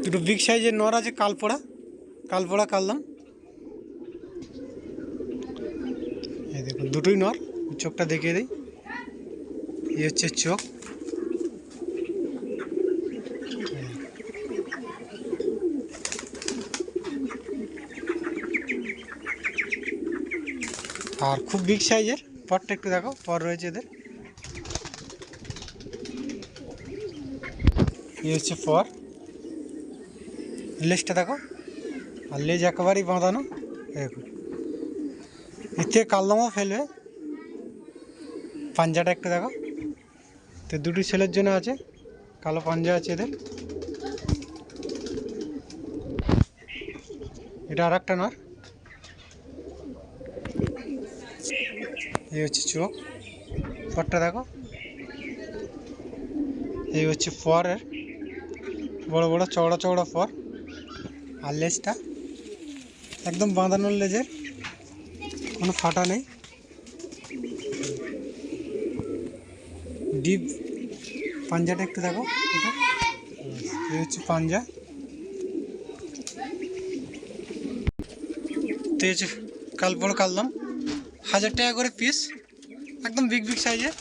দুটো বিগ সাইজের নর আছে, কালপোড়া কালদম। এই দেখুন দুটোই নর। চোখটা দেখিয়ে দিই, এই হচ্ছে চোখ। আর খুব বিগ সাইজের। পরটা একটু দেখো, পর রয়েছে এদের। এই হচ্ছে পর, লেজটা দেখো, আর লেজ একেবারেই বাঁধানো। দেখুন এর থেকে কালদমও ফেলবে। পাঞ্জাটা একটু দেখো, তো দুটি ছেলের জন্য আছে, কালো পাঞ্জা আছে এদের। এটা আর একটা নর। এই হচ্ছে চোখ, পরটা দেখো। এই হচ্ছে পরের বড় বড় চওড়া চওড়া পর, আর লেজটা একদম বাঁধানোর লেজের, কোনো ফাটা নেই। ডিপ পাঞ্জাটা একটু দেখো, এটা এই হচ্ছে পাঞ্জা। তো এই হচ্ছে কালদম, 1000 টাকা করে পিস, একদম বিগ সাইজের।